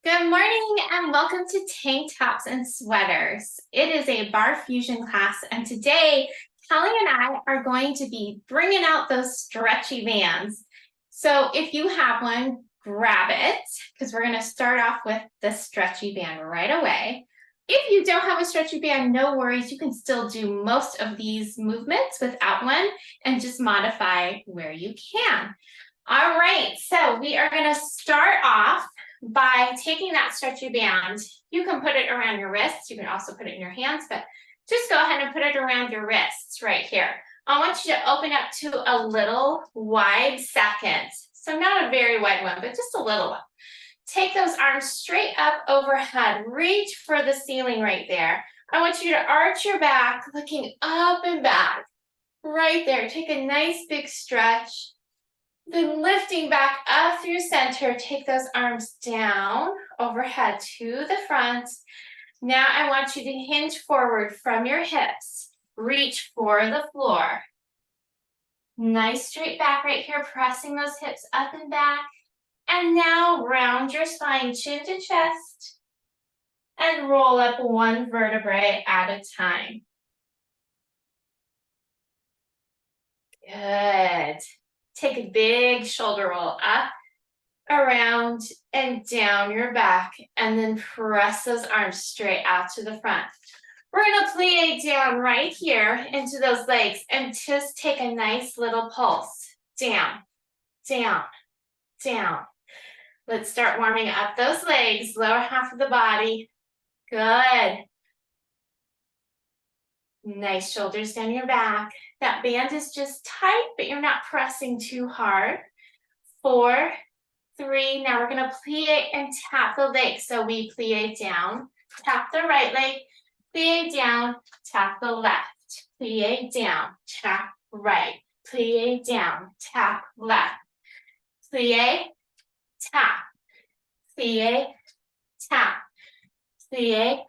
Good morning and welcome to Tank Tops and Sweaters. It is a bar fusion class, and today Kelly and I are going to be bringing out those stretchy bands. So if you have one, grab it, because we're going to start off with the stretchy band right away. If you don't have a stretchy band, no worries. You can still do most of these movements without one and just modify where you can. All right, so we are going to start off by taking that stretchy band. You can put it around your wrists. You can also put it in your hands, but just go ahead and put it around your wrists right here. I want you to open up to a little wide second. So not a very wide one, but just a little one. Take those arms straight up overhead. Reach for the ceiling right there. I want you to arch your back, looking up and back. Right there. Take a nice big stretch. Then lifting back up through center, take those arms down, overhead to the front. Now I want you to hinge forward from your hips. Reach for the floor. Nice straight back right here, pressing those hips up and back. And now round your spine, chin to chest. And roll up one vertebrae at a time. Good. Take a big shoulder roll up, around, and down your back, and then press those arms straight out to the front. We're going to plie down right here into those legs and just take a nice little pulse. Down, down, down. Let's start warming up those legs, lower half of the body. Good. Nice shoulders down your back. That band is just tight, but you're not pressing too hard. 4, 3, now we're going to plie and tap the leg. So we plie down, tap the right leg, plie down, tap the left, plie down, tap right, plie down, tap left, plie, tap, plie, tap, plie,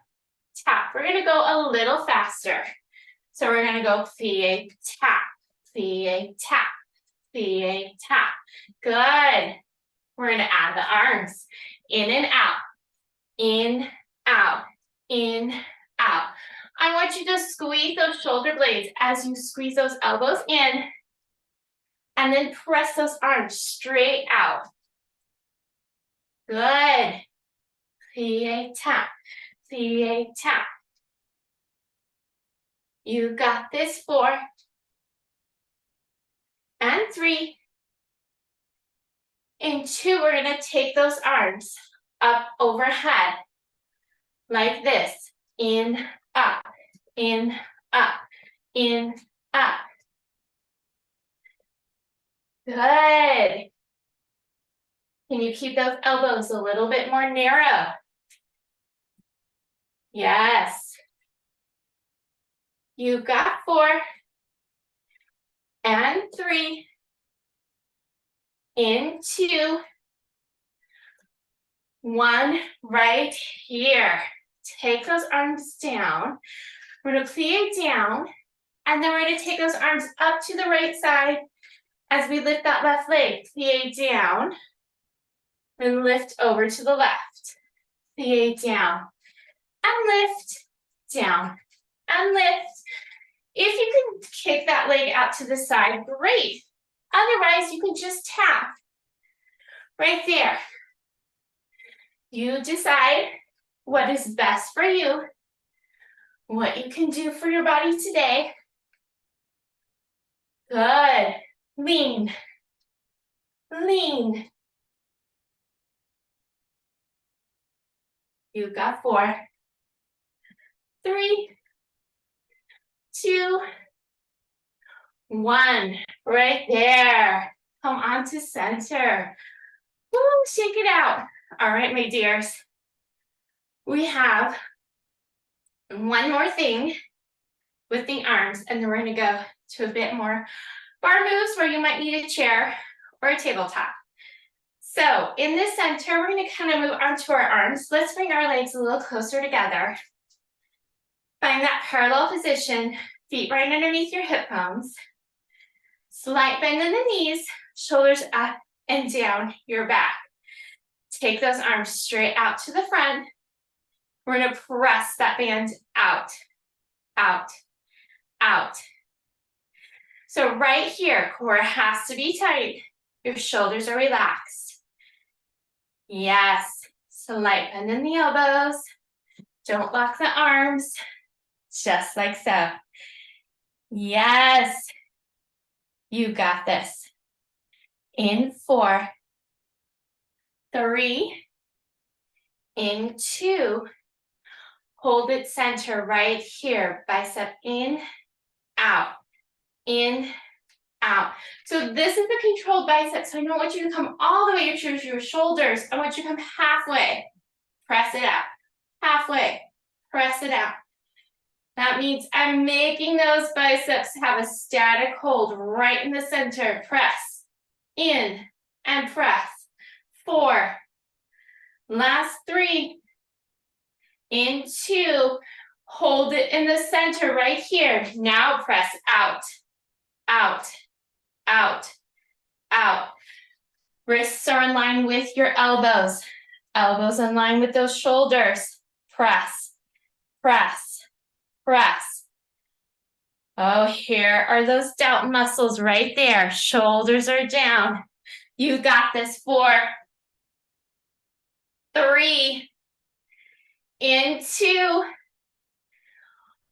tap. We're going to go a little faster. So we're going to go plie, tap, plie, tap, plie, tap. Good. We're going to add the arms in and out, in, out, in, out. I want you to squeeze those shoulder blades as you squeeze those elbows in, and then press those arms straight out. Good. Plie, tap, plie, tap. You got this. 4 and 3 and 2. We're going to take those arms up overhead like this. In, up, in, up, in, up. Good. Can you keep those elbows a little bit more narrow? Yes. You've got 4 and 3 and 2, 1 right here. Take those arms down. We're going to plie down, and then we're going to take those arms up to the right side as we lift that left leg. Plie down, and lift over to the left. Plie down, and lift, down, and lift. If you can kick that leg out to the side, great. Otherwise, you can just tap right there. You decide what is best for you, what you can do for your body today. Good. Lean. Lean. You've got 4, 3, 2, 1. Right there. Come on to center. Woo, shake it out. All right, my dears. We have one more thing with the arms, and then we're going to go to a bit more bar moves where you might need a chair or a tabletop. So in the center, we're going to kind of move onto our arms. Let's bring our legs a little closer together. Find that parallel position, feet right underneath your hip bones. Slight bend in the knees, shoulders up and down your back. Take those arms straight out to the front. We're gonna press that band out, out, out. So right here, core has to be tight. Your shoulders are relaxed. Yes, slight bend in the elbows. Don't lock the arms, just like so. Yes, you got this. In 4, 3, in 2, hold it center right here, bicep in, out, So this is the controlled bicep, so I don't want you to come all the way to your shoulders. I want you to come halfway, press it out, halfway, press it out. That means I'm making those biceps have a static hold right in the center. Press, in, and press. 4, last 3, in 2, hold it in the center right here. Now press out, out, out, out. Wrists are in line with your elbows. Elbows in line with those shoulders. Press, press, press. Oh, here are those delt muscles right there. Shoulders are down. You got this. 4, 3, in 2,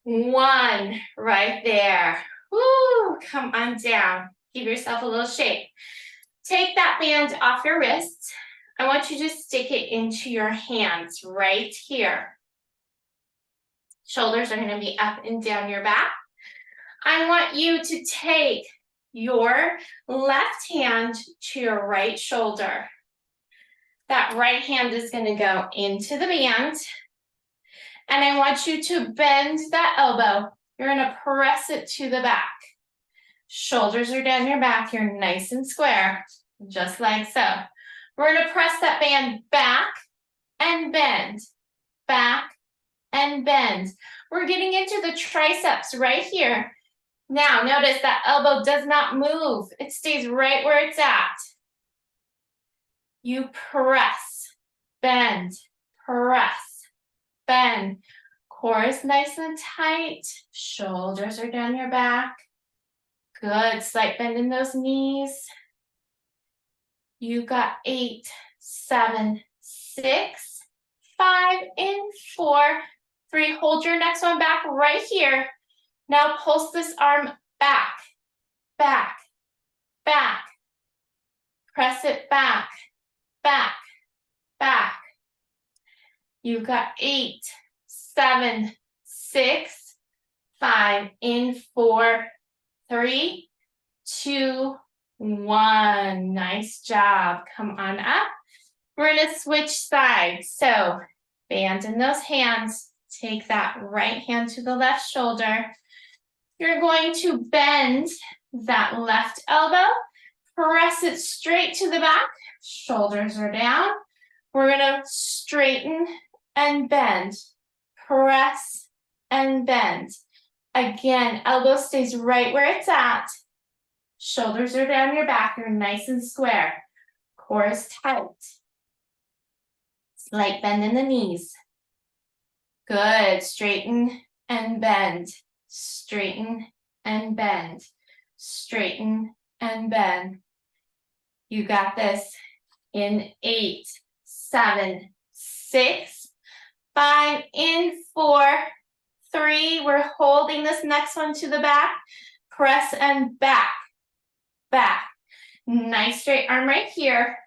1, right there. Woo, come on down. Give yourself a little shake. Take that band off your wrists. I want you to stick it into your hands right here. Shoulders are going to be up and down your back. I want you to take your left hand to your right shoulder. That right hand is going to go into the band. And I want you to bend that elbow. You're going to press it to the back. Shoulders are down your back. You're nice and square, just like so. We're going to press that band back and bend, back and bend. We're getting into the triceps right here. Now, notice that elbow does not move. It stays right where it's at. You press, bend, press, bend. Core is nice and tight. Shoulders are down your back. Good, slight bend in those knees. You got 8, 7, 6, 5, in 4, 3. Hold your next one back right here. Now pulse this arm back, back, back. Press it back, back, back. You got 8, 7, 6, 5, in 4, 3, 2, 1. Nice job. Come on up. We're going to switch sides. So band in those hands. Take that right hand to the left shoulder. You're going to bend that left elbow. Press it straight to the back. Shoulders are down. We're going to straighten and bend. Press and bend. Again, elbow stays right where it's at. Shoulders are down your back. You're nice and square. Core is tight. Slight bend in the knees. Good. Straighten and bend. Straighten and bend. Straighten and bend. You got this. In 8, 7, 6, 5, in 4, 3. We're holding this next one to the back. Press and back, back. Nice straight arm right here.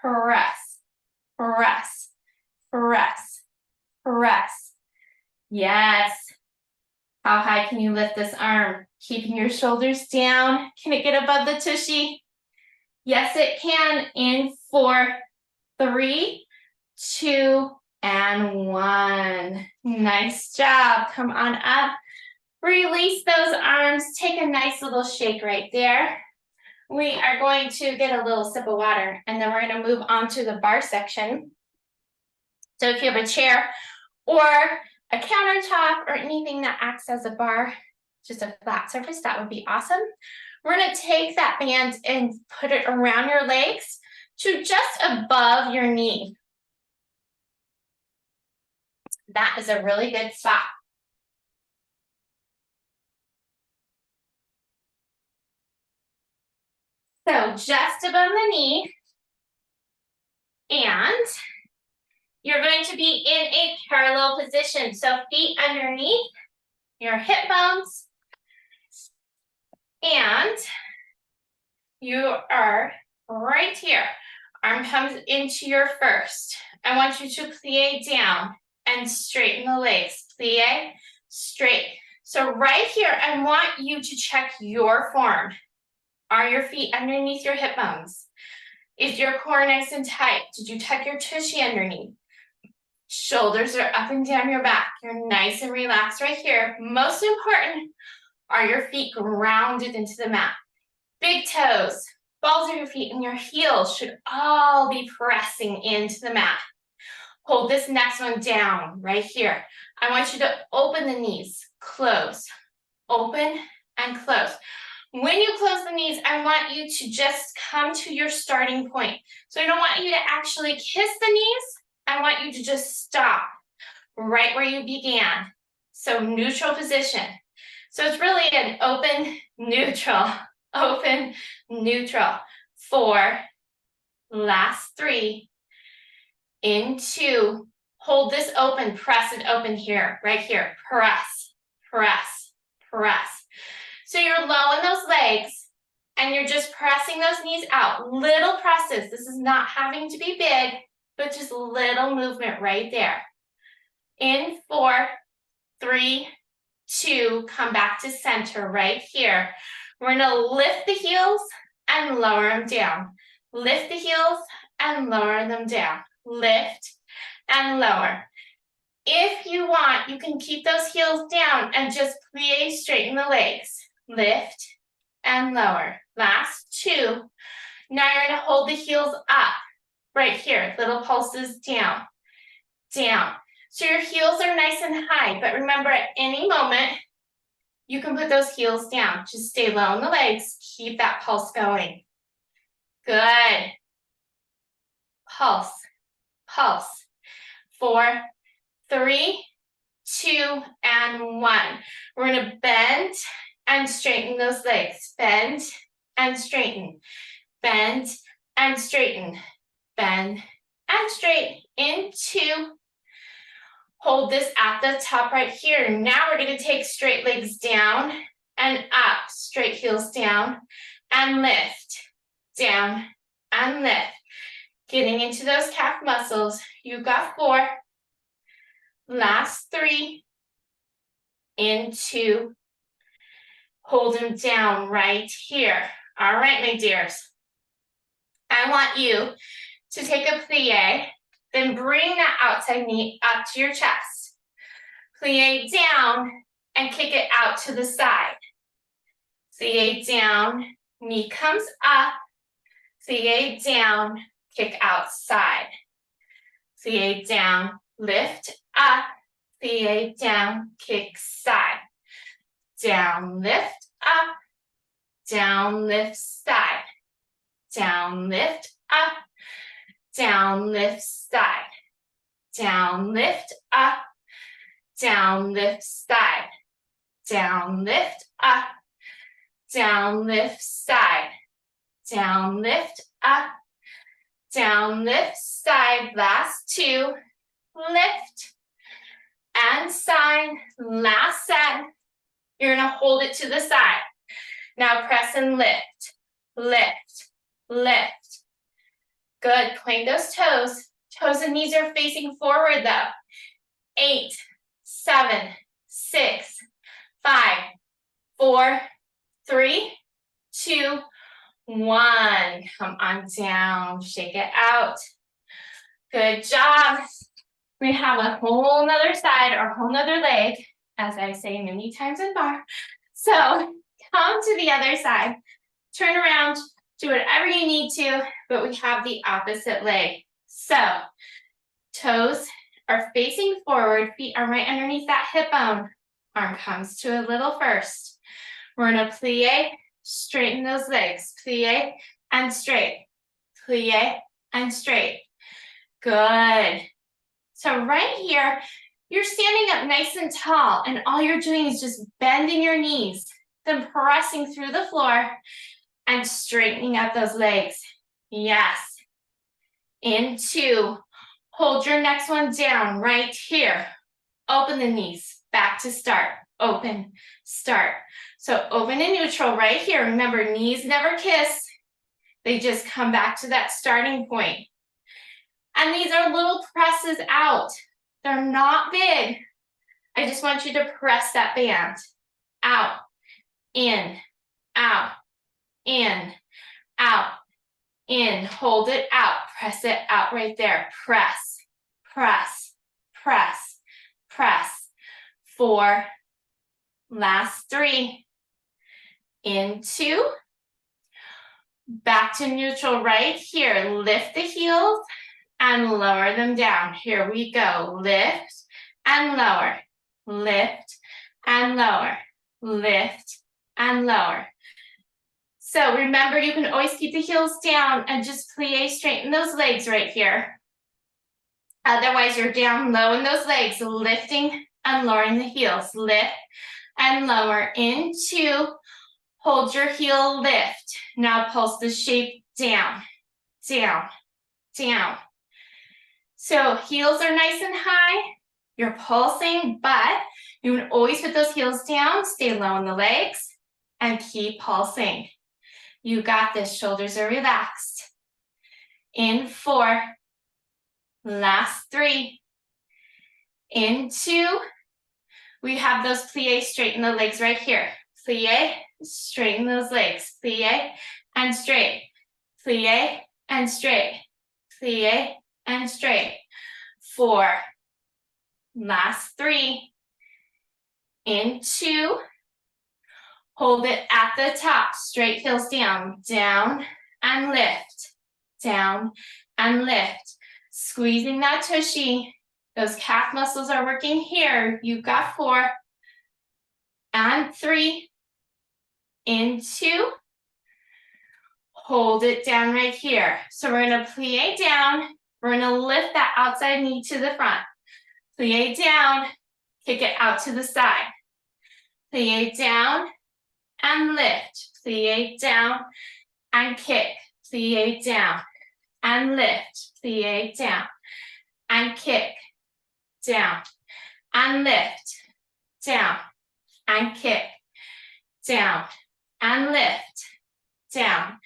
Press, press, press, press. Yes. How high can you lift this arm? Keeping your shoulders down. Can it get above the tushy? Yes, it can. In 4, 3, 2, and 1. Nice job. Come on up. Release those arms. Take a nice little shake right there. We are going to get a little sip of water, and then we're going to move on to the bar section. So if you have a chair or a countertop or anything that acts as a bar, just a flat surface, that would be awesome. We're going to take that band and put it around your legs. to just above your knee. That is a really good spot. So just above the knee, and you're going to be in a parallel position. So feet underneath your hip bones, and you are right here. Arm comes into your first. I want you to plie down and straighten the legs. Plie, straight. So right here, I want you to check your form. Are your feet underneath your hip bones? Is your core nice and tight? Did you tuck your tushy underneath? Shoulders are up and down your back. You're nice and relaxed right here. Most important, are your feet grounded into the mat? Big toes, balls of your feet, and your heels should all be pressing into the mat. Hold this next one down right here. I want you to open the knees, close, open and close. When you close the knees, I want you to just come to your starting point. So I don't want you to actually kiss the knees. I want you to just stop right where you began. So neutral position. So it's really an open, neutral, open, neutral. 4, last 3, in 2, hold this open, press it open here, right here, press, press, press. So you're low in those legs and you're just pressing those knees out, little presses. This is not having to be big, but just little movement right there. In 4, 3, 2, come back to center right here. We're gonna lift the heels and lower them down. Lift the heels and lower them down. Lift and lower. If you want, you can keep those heels down and just plie, straighten the legs. Lift and lower. Last 2. Now you're gonna hold the heels up right here. Little pulses down, down. So your heels are nice and high, but remember at any moment, you can put those heels down. Just stay low in the legs. Keep that pulse going. Good. Pulse, pulse. 4, 3, 2, and 1. We're gonna bend and straighten those legs. Bend and straighten. Bend and straighten. Bend and straighten. In 2. Hold this at the top right here. Now we're gonna take straight legs down and up. Straight heels down and lift. Down and lift. Getting into those calf muscles. You've got 4. Last 3. In 2. Hold them down right here. All right, my dears. I want you to take a plie, then bring that outside knee up to your chest. Plie down and kick it out to the side. Plie down, knee comes up. Plie down, kick outside. Plie down, lift up. Plie down, kick side. Down, lift up. Down, lift side. Down, lift up. Down, lift side. Down, lift up. Down, lift side. Down, lift up. Down, lift side. Down, lift up. Down, lift side. Last 2. Lift and side. Last set. You're gonna hold it to the side. Now press and lift. Lift. Lift. Good. Point those toes. Toes and knees are facing forward though. 8, 7, 6, 5, 4, 3, 2, 1. Come on down. Shake it out. Good job. We have a whole nother side or whole nother leg, as I say many times in barre. So come to the other side. Turn around. Do whatever you need to, but we have the opposite leg. So toes are facing forward, feet are right underneath that hip bone. Arm comes to a little first. We're gonna plie, straighten those legs. Plie and straight. Plie and straight. Good. So right here, you're standing up nice and tall, and all you're doing is just bending your knees, then pressing through the floor and straightening out those legs. Yes. In 2. Hold your next one down right here. Open the knees, back to start. Open, start. So open and neutral right here. Remember, knees never kiss. They just come back to that starting point. And these are little presses out. They're not big. I just want you to press that band. Out, in, out, in, out, in. Hold it out. Press it out right there. Press, press, press, press. 4. Last 3. In 2. Back to neutral right here. Lift the heels and lower them down. Here we go. Lift and lower. Lift and lower. Lift and lower. So remember, you can always keep the heels down and just plie, straighten those legs right here. Otherwise, you're down low in those legs, lifting and lowering the heels. Lift and lower. In 2. Hold your heel, lift. Now pulse the shape down, down, down. So heels are nice and high. You're pulsing, but you can always put those heels down, stay low in the legs, and keep pulsing. You got this. Shoulders are relaxed. In 4. Last 3. In 2. We have those plie, straighten the legs right here. Plie, straighten those legs. Plie and straight. Plie and straight. Plie and straight. 4. Last 3. In 2. Hold it at the top. Straight heels down. Down and lift. Down and lift. Squeezing that tushy. Those calf muscles are working here. You've got 4. And 3. In 2. Hold it down right here. So we're going to plie down. We're going to lift that outside knee to the front. Plie down. Kick it out to the side. Plie down and lift. Plie down and kick. Plie down and lift. Plie down and kick. Down and lift. Down and kick. Down and lift. Down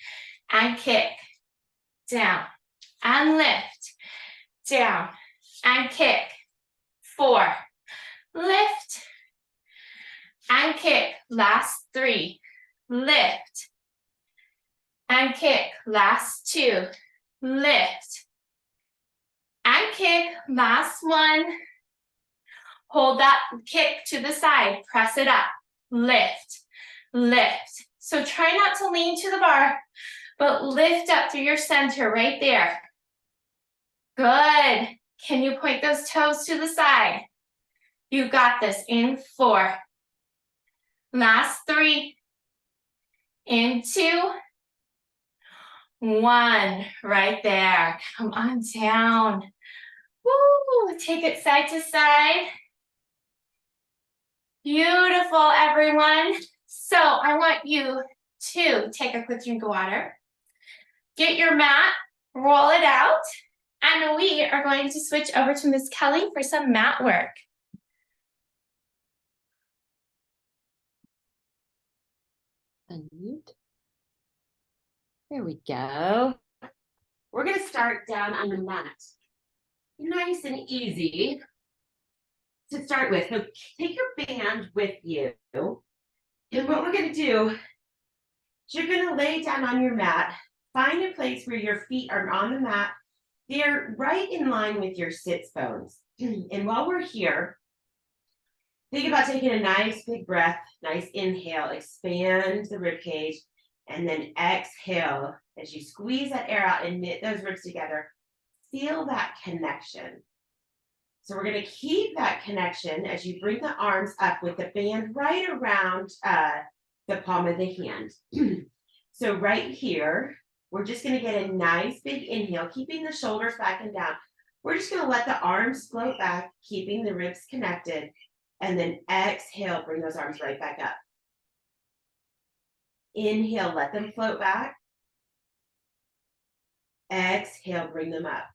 and kick. Down and lift. Down and kick. 4. Lift and kick. Last 3. Lift and kick. Last 2. Lift and kick. Last 1. Hold that kick to the side. Press it up. Lift, lift. So try not to lean to the bar, but lift up through your center right there. Good. Can you point those toes to the side? You got this. In 4. Last 3. In 2. 1. Right there. Come on down. Woo. Take it side to side. Beautiful, everyone. So I want you to take a quick drink of water. Get your mat, roll it out, and we are going to switch over to Miss Kelly for some mat work. Unmute. There we go. We're going to start down on the mat. Nice and easy to start with. So take your band with you. And what we're going to do is you're going to lay down on your mat. Find a place where your feet are on the mat. They're right in line with your sits bones. And while we're here, think about taking a nice big breath, nice inhale, expand the rib cage, and then exhale as you squeeze that air out and knit those ribs together. Feel that connection. So we're going to keep that connection as you bring the arms up with the band right around the palm of the hand. So right here, We're just going to get a nice big inhale, keeping the shoulders back and down. We're just going to let the arms float back, keeping the ribs connected. And then exhale, bring those arms right back up. Inhale, let them float back. Exhale, bring them up.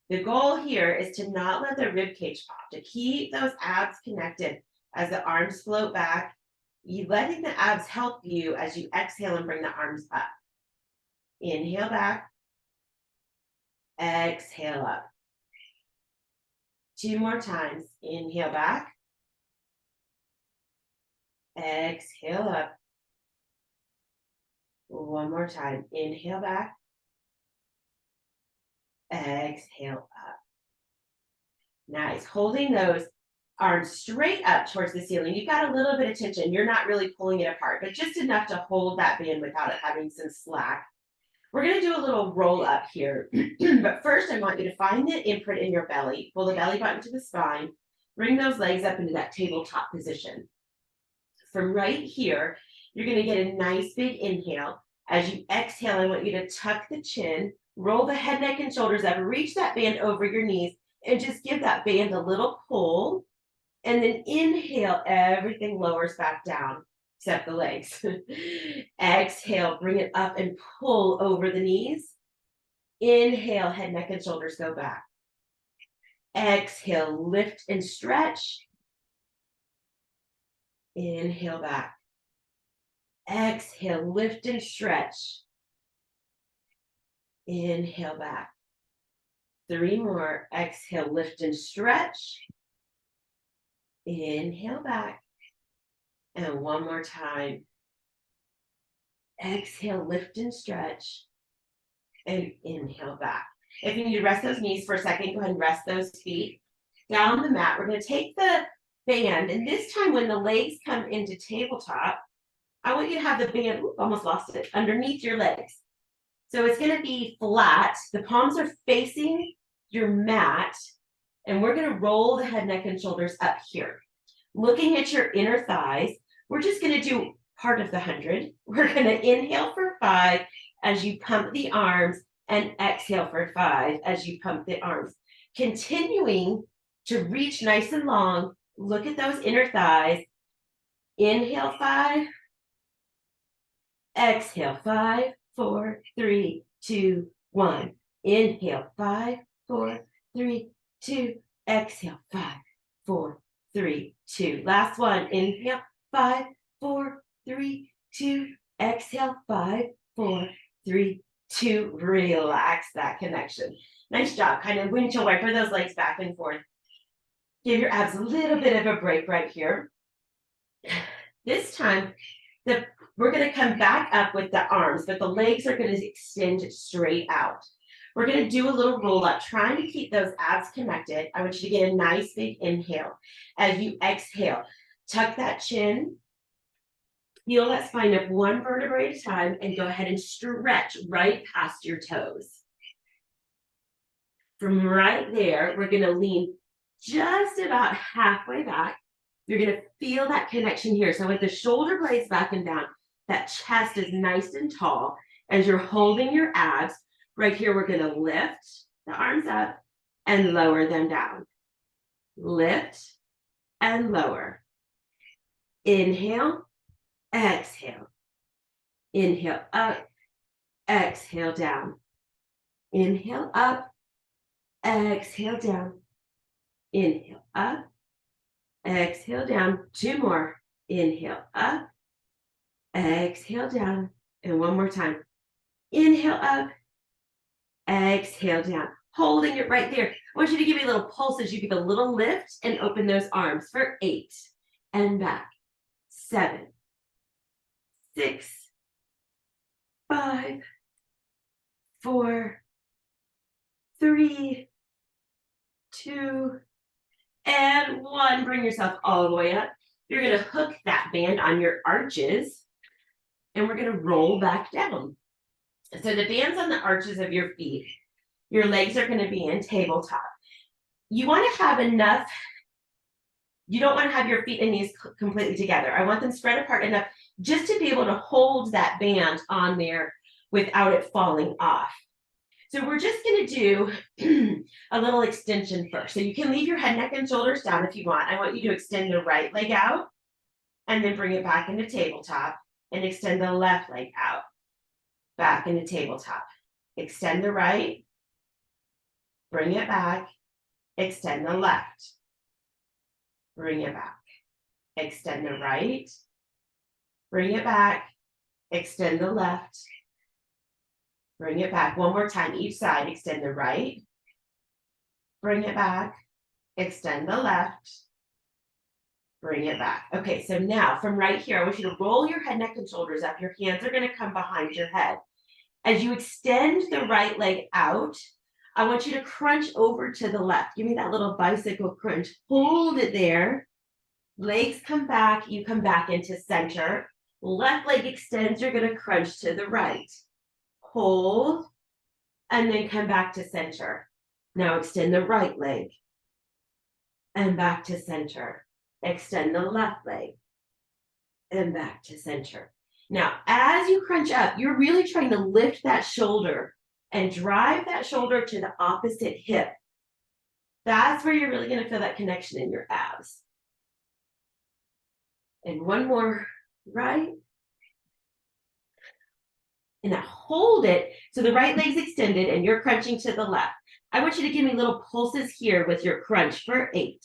The goal here is to not let the rib cage pop, to keep those abs connected as the arms float back. You letting the abs help you as you exhale and bring the arms up. Inhale back. Exhale up. 2 more times. Inhale back. Exhale up. 1 more time. Inhale back. Exhale up. Nice. Holding those arms straight up towards the ceiling. You've got a little bit of tension. You're not really pulling it apart, but just enough to hold that band without it having some slack. We're going to do a little roll up here. But first, I want you to find the imprint in your belly. Pull the belly button to the spine. Bring those legs up into that tabletop position. From right here, you're going to get a nice big inhale. As you exhale, I want you to tuck the chin, roll the head, neck, and shoulders up, reach that band over your knees, and just give that band a little pull. And then inhale, everything lowers back down, except the legs. Exhale, bring it up and pull over the knees. Inhale, head, neck, and shoulders go back. Exhale, lift and stretch. Inhale back. Exhale, lift and stretch. Inhale back. 3 more. Exhale, lift and stretch. Inhale back. And 1 more time. Exhale, lift and stretch. And inhale back. If you need to rest those knees for a second, go ahead and rest those feet down on the mat. We're going to take the band, and this time when the legs come into tabletop, I want you to have the band, almost lost it, underneath your legs. So it's going to be flat. The palms are facing your mat, and we're going to roll the head, neck, and shoulders up here. Looking at your inner thighs, we're just going to do part of the 100. We're going to inhale for 5 as you pump the arms, and exhale for 5 as you pump the arms. Continuing to reach nice and long. Look at those inner thighs. Inhale 5. Exhale 5, 4, 3, 2, 1. Inhale 5, 4, 3, 2. Exhale 5, 4, 3, 2. Last one. Inhale 5, 4, 3, 2. Exhale 5, 4, 3, 2. Relax that connection. Nice job. Kind of windshield wiper those legs back and forth. Give your abs a little bit of a break right here. This time, we're going to come back up with the arms, but the legs are going to extend straight out. We're going to do a little roll up, trying to keep those abs connected. I want you to get a nice big inhale. As you exhale, tuck that chin, peel that spine up 1 vertebrae at a time, and go ahead and stretch right past your toes. From right there, we're going to lean just about halfway back. You're going to feel that connection here. So with the shoulder blades back and down, that chest is nice and tall. As you're holding your abs, right here, we're going to lift the arms up and lower them down. Lift and lower. Inhale, exhale. Inhale up, exhale down. Inhale up, exhale down. Inhale up, exhale down. 2 more. Inhale up, exhale down. And 1 more time. Inhale up, exhale down. Holding it right there. I want you to give me a little pulse as you give a little lift and open those arms for 8 and back. 7, 6, 5, 4, 3, 2, and 1. Bring yourself all the way up. You're going to hook that band on your arches, and we're going to roll back down. So the band's on the arches of your feet. Your legs are going to be in tabletop. You want to have enough You don't want to have your feet and knees completely together. I want them spread apart enough just to be able to hold that band on there without it falling off. So we're just going to do a little extension first. So you can leave your head, neck, and shoulders down if you want. I want you to extend the right leg out and then bring it back into tabletop and extend the left leg out, back into tabletop. Extend the right, bring it back, extend the left, bring it back, extend the right, bring it back, extend the left, bring it back. One more time, each side, extend the right, bring it back, extend the left, bring it back. Okay, so now from right here, I want you to roll your head, neck, and shoulders up. Your hands are going to come behind your head. As you extend the right leg out, I want you to crunch over to the left. Give me that little bicycle crunch. Hold it there. Legs come back. You come back into center. Left leg extends. You're going to crunch to the right. Hold, and then come back to center. Now extend the right leg and back to center. Extend the left leg and back to center. Now, as you crunch up, you're really trying to lift that shoulder and drive that shoulder to the opposite hip. That's where you're really going to feel that connection in your abs. And one more, right? And now hold it. So the right leg's extended and you're crunching to the left. I want you to give me little pulses here with your crunch for 8,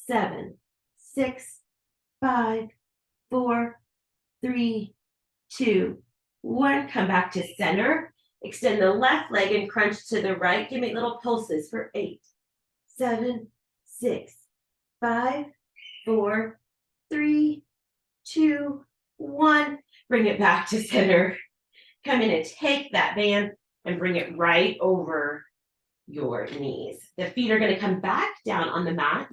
7, 6, 5, 4, 3, 2, 1. Come back to center. Extend the left leg and crunch to the right. Give me little pulses for 8, 7, 6, 5, 4, 3, 2, 1. Bring it back to center. Come in and take that band and bring it right over your knees. The feet are going to come back down on the mat.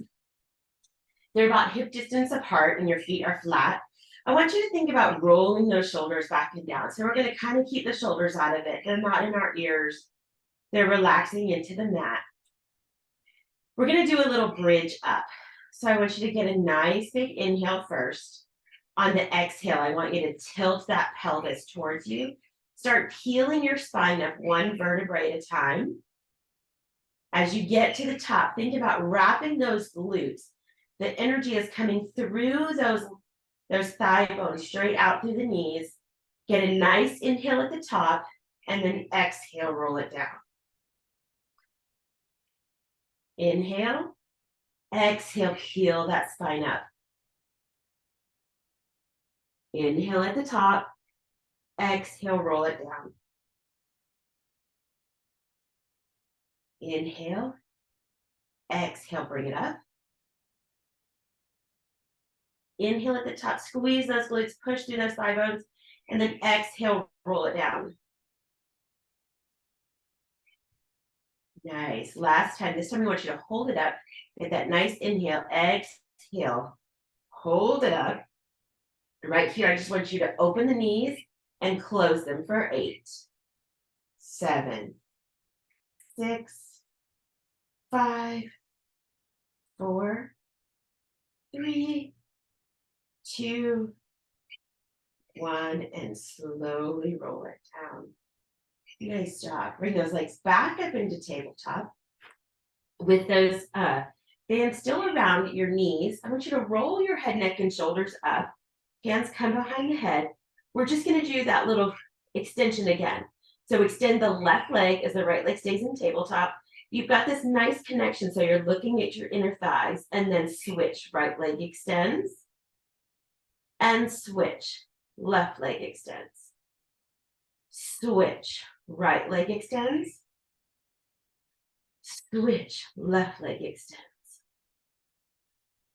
They're about hip distance apart and your feet are flat. I want you to think about rolling those shoulders back and down. So we're going to kind of keep the shoulders out of it. They're not in our ears. They're relaxing into the mat. We're going to do a little bridge up. So I want you to get a nice big inhale first. On the exhale, I want you to tilt that pelvis towards you. Start peeling your spine up one vertebrae at a time. As you get to the top, think about wrapping those glutes. The energy is coming through those thigh bones straight out through the knees. Get a nice inhale at the top and then exhale, roll it down. Inhale, exhale, peel that spine up. Inhale at the top, exhale, roll it down. Inhale, exhale, bring it up. Inhale at the top, squeeze those glutes, push through those thigh bones, and then exhale, roll it down. Nice. Last time. This time I want you to hold it up. Get that nice inhale, exhale, hold it up. Right here, I just want you to open the knees and close them for 8, 7, 6, 5, 4, 3, 2, 1, and slowly roll it down. Nice job. Bring those legs back up into tabletop. With those bands still around your knees, I want you to roll your head, neck, and shoulders up. Hands come behind the head. We're just going to do that little extension again. So extend the left leg as the right leg stays in tabletop. You've got this nice connection, so you're looking at your inner thighs, and then switch. Right leg extends, and switch. Left leg extends. Switch. Right leg extends. Switch. Left leg extends.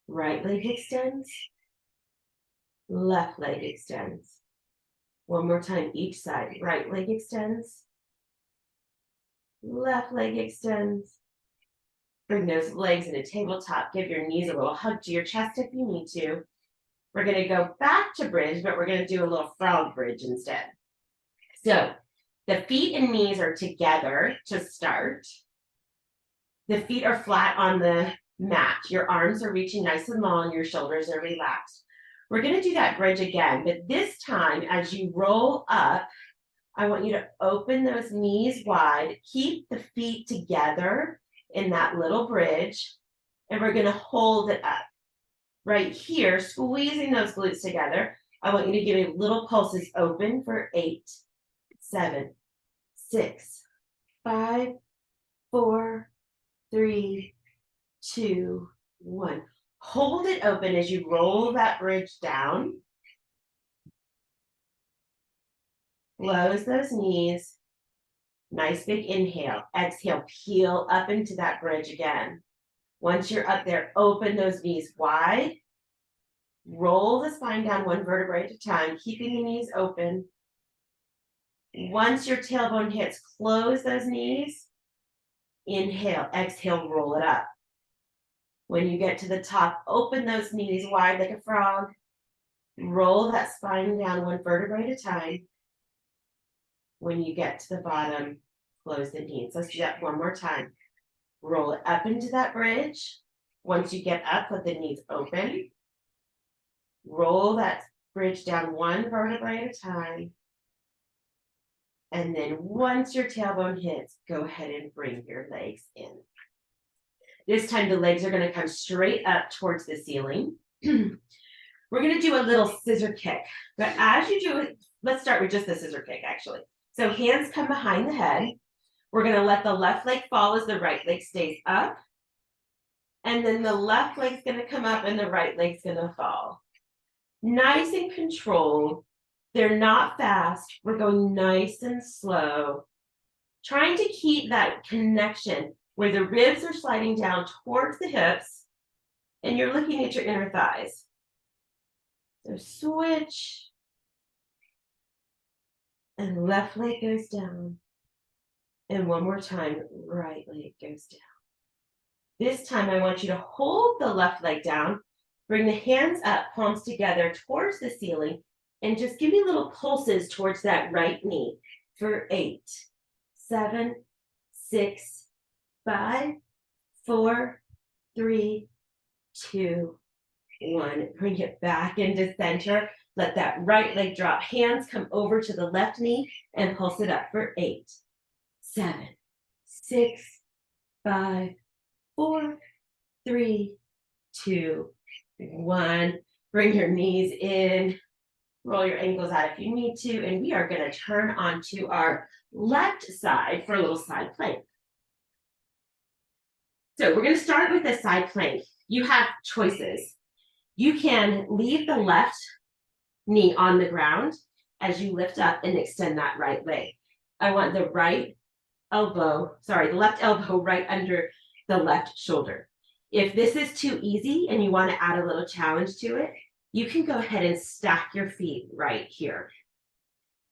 Right leg extends. Left leg extends. One more time, each side. Right leg extends. Left leg extends. Bring those legs into tabletop. Give your knees a little hug to your chest if you need to. We're going to go back to bridge, but we're going to do a little frog bridge instead. So the feet and knees are together to start. The feet are flat on the match. Your arms are reaching nice and long, your shoulders are relaxed. We're going to do that bridge again, but this time as you roll up, I want you to open those knees wide, keep the feet together in that little bridge, and we're going to hold it up. Right here, squeezing those glutes together. I want you to give me little pulses open for 8, 7, 6, 5, 4, 3, 2, 1. Hold it open as you roll that bridge down. Close those knees. Nice big inhale. Exhale, peel up into that bridge again. Once you're up there, open those knees wide. Roll the spine down one vertebrae at a time, keeping the knees open. Once your tailbone hits, close those knees. Inhale, exhale, roll it up. When you get to the top, open those knees wide like a frog. Roll that spine down one vertebrae at a time. When you get to the bottom, close the knees. Let's do that one more time. Roll it up into that bridge. Once you get up, let the knees open. Roll that bridge down one vertebrae at a time. And then once your tailbone hits, go ahead and bring your legs in. This time the legs are going to come straight up towards the ceiling. We're going to do a little scissor kick. But as you do it, let's start with just the scissor kick actually. So hands come behind the head. We're going to let the left leg fall as the right leg stays up. And then the left leg's going to come up and the right leg's going to fall. Nice and controlled. They're not fast. We're going nice and slow. Trying to keep that connection where the ribs are sliding down towards the hips and you're looking at your inner thighs. So switch. And left leg goes down. And one more time, right leg goes down. This time I want you to hold the left leg down. Bring the hands up, palms together towards the ceiling, and just give me little pulses towards that right knee for 8, 7, 6, 5, 4, 3, 2, 1. Bring it back into center. Let that right leg drop. Hands come over to the left knee and pulse it up for 8, 7, 6, 5, 4, 3, 2, 1. Bring your knees in. Roll your ankles out if you need to. And we are going to turn onto our left side for a little side plank. So we're going to start with the side plank. You have choices. You can leave the left knee on the ground as you lift up and extend that right leg. I want the left elbow right under the left shoulder. If this is too easy and you want to add a little challenge to it, you can go ahead and stack your feet right here.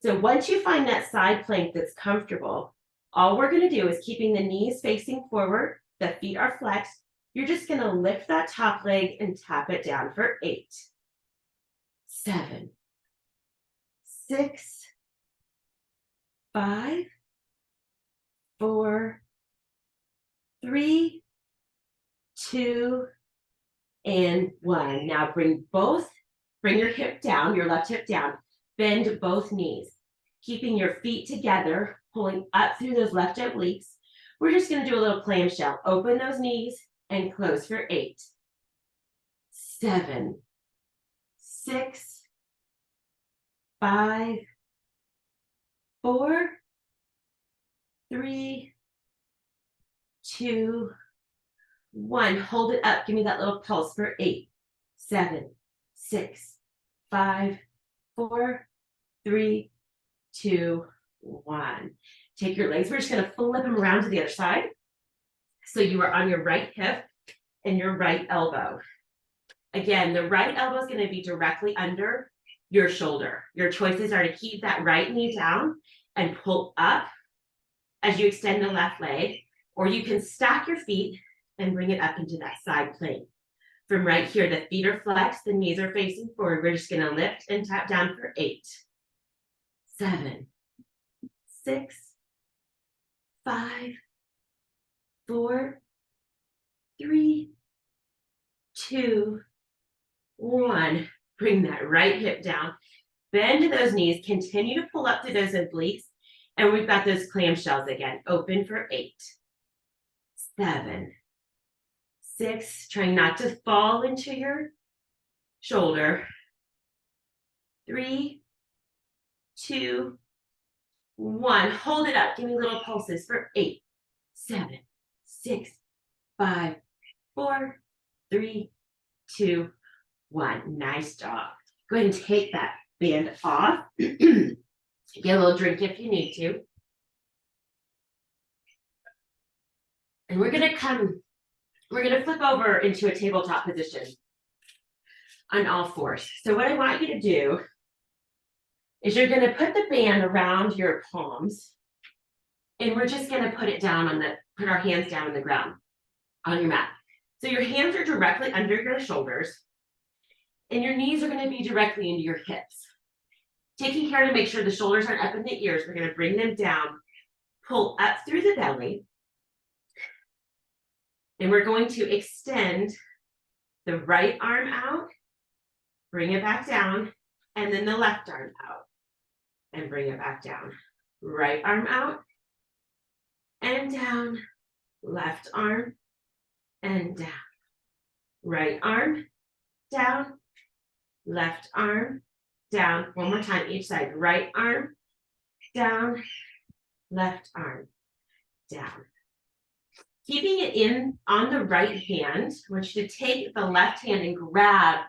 So once you find that side plank that's comfortable, all we're going to do is keeping the knees facing forward, the feet are flexed. You're just going to lift that top leg and tap it down for 8, 7, 6, 5, 4, 3, 2, and 1. Now bring your hip down, your left hip down, bend both knees, keeping your feet together, pulling up through those left obliques. We're just going to do a little clamshell. Open those knees and close for 8, 7, 6, 5, 4, 3, 2, 1. Hold it up. Give me that little pulse for 8, 7, 6, 5, 4, 3, 2, 1. Take your legs. We're just going to flip them around to the other side. So you are on your right hip and your right elbow. Again, the right elbow is going to be directly under your shoulder. Your choices are to keep that right knee down and pull up as you extend the left leg, or you can stack your feet and bring it up into that side plank. From right here, the feet are flexed, the knees are facing forward. We're just going to lift and tap down for 8, 7, 6, 5, 4, 3, 2, 1. Bring that right hip down. Bend those knees. Continue to pull up to those obliques. And we've got those clamshells again. Open for 8, 7, 6. Trying not to fall into your shoulder. 3, 2, 1. Hold it up. Give me little pulses for 8, 7, 6, 5, 4, 3, 2, 1. Nice job. Go ahead and take that band off. Get a little drink if you need to. And we're gonna flip over into a tabletop position on all fours. So what I want you to do is you're gonna put the band around your palms, and we're just gonna put our hands down on the ground on your mat. So your hands are directly under your shoulders, and your knees are gonna be directly into your hips. Taking care to make sure the shoulders aren't up in the ears, we're gonna bring them down, pull up through the belly, and we're going to extend the right arm out, bring it back down, and then the left arm out, and bring it back down. Right arm out, and down, left arm, and down. Right arm, down, left arm, down. One more time, each side. Right arm, down, left arm, down. Keeping it in on the right hand, I want you to take the left hand and grab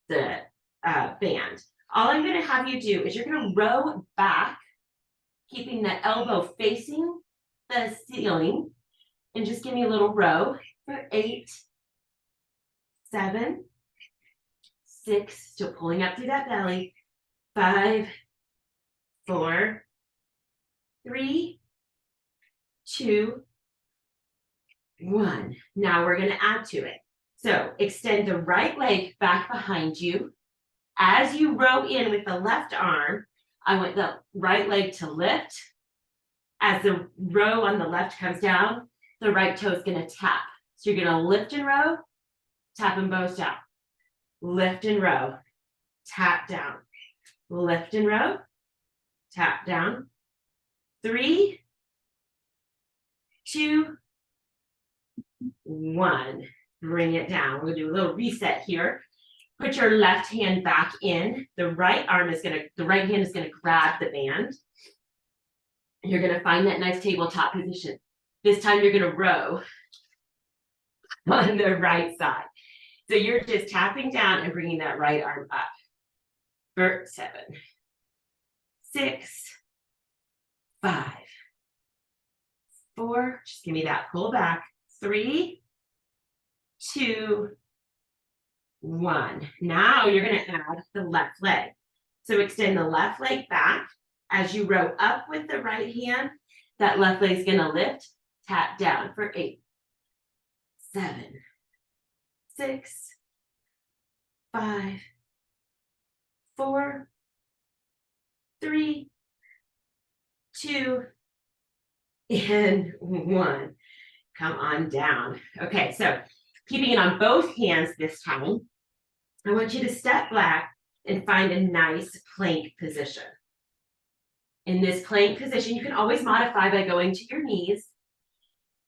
the band. All I'm going to have you do is you're going to row back, keeping that elbow facing the ceiling, and just give me a little row for 8, 7, 6, still pulling up through that belly, 5, 4, 3, 2, 1. Now we're going to add to it. So extend the right leg back behind you. As you row in with the left arm, I want the right leg to lift. As the row on the left comes down, the right toe is going to tap. So you're going to lift and row, tap them both down. Lift and row, tap down. Lift and row, tap down. 3, 2, 1. Bring it down. We're going to do a little reset here. Put your left hand back in. The right hand is going to grab the band. You're going to find that nice tabletop position. This time you're going to row on the right side. So you're just tapping down and bringing that right arm up. For 7, 6, 5, 4. Just give me that pull back. 3, 2, 1. Now you're going to add the left leg. So extend the left leg back. As you row up with the right hand, that left leg is going to lift, tap down for 8, 7, 6, 5, 4, 3, 2, and 1. Come on down. Okay, so keeping it on both hands this time, I want you to step back and find a nice plank position. In this plank position, you can always modify by going to your knees,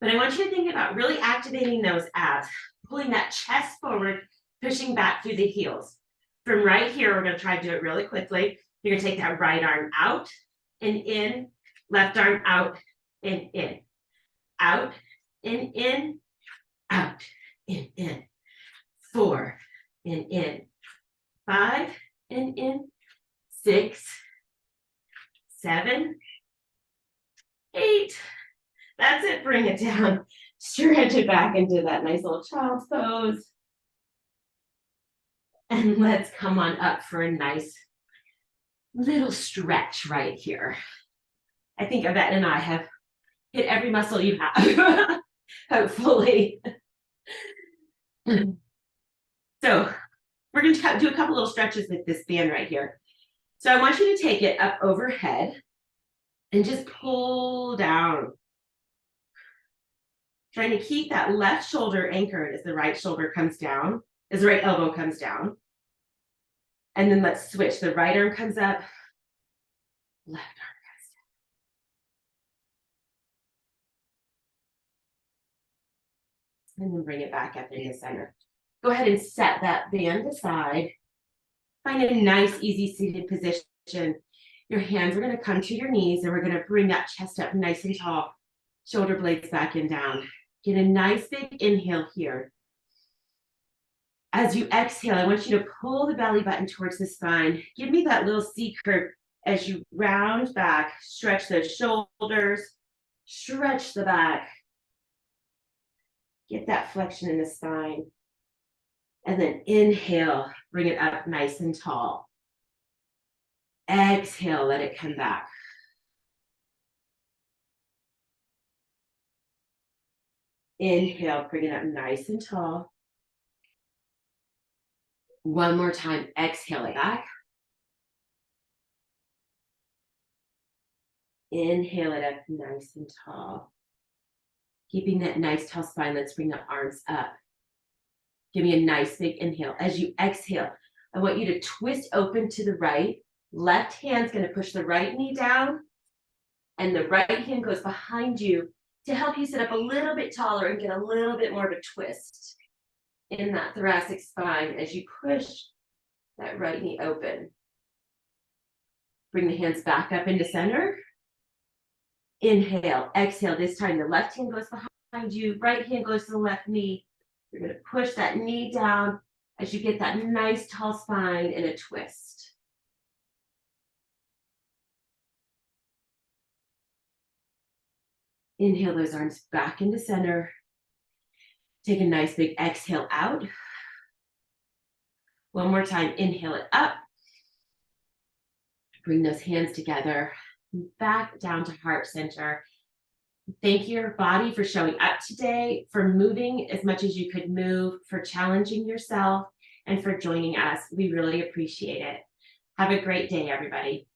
but I want you to think about really activating those abs, pulling that chest forward, pushing back through the heels. From right here, we're going to try to do it really quickly. You're going to take that right arm out and in, left arm out and in, out and in, out and in, 4 and in, 5 and in, 6, 7, 8. That's it. Bring it down. Stretch it back into that nice little child's pose. And let's come on up for a nice little stretch right here. I think Yvette and I have hit every muscle you have, hopefully. So we're going to do a couple little stretches with this band right here. So I want you to take it up overhead and just pull down. Trying to keep that left shoulder anchored as the right shoulder comes down. as the right elbow comes down. And then let's switch. The right arm comes up, left arm comes down. And then bring it back up into center. Go ahead and set that band aside. Find a nice, easy seated position. Your hands are going to come to your knees, and we're going to bring that chest up nice and tall. Shoulder blades back and down. Get a nice big inhale here. As you exhale, I want you to pull the belly button towards the spine. Give me that little C curve as you round back. Stretch those shoulders. Stretch the back. Get that flexion in the spine. And then inhale, bring it up nice and tall. Exhale, let it come back. Inhale, bring it up nice and tall. One more time, exhale it back. Inhale it up nice and tall. Keeping that nice tall spine, let's bring the arms up. Give me a nice big inhale. As you exhale, I want you to twist open to the right. Left hand's gonna push the right knee down, and the right hand goes behind you to help you sit up a little bit taller and get a little bit more of a twist in that thoracic spine as you push that right knee open. Bring the hands back up into center. Inhale, exhale. This time the left hand goes behind you, right hand goes to the left knee. You're going to push that knee down as you get that nice tall spine in a twist. Inhale those arms back into center. Take a nice big exhale out. One more time, inhale it up. Bring those hands together, back down to heart center. Thank your body for showing up today, for moving as much as you could move, for challenging yourself, and for joining us. We really appreciate it. Have a great day, everybody.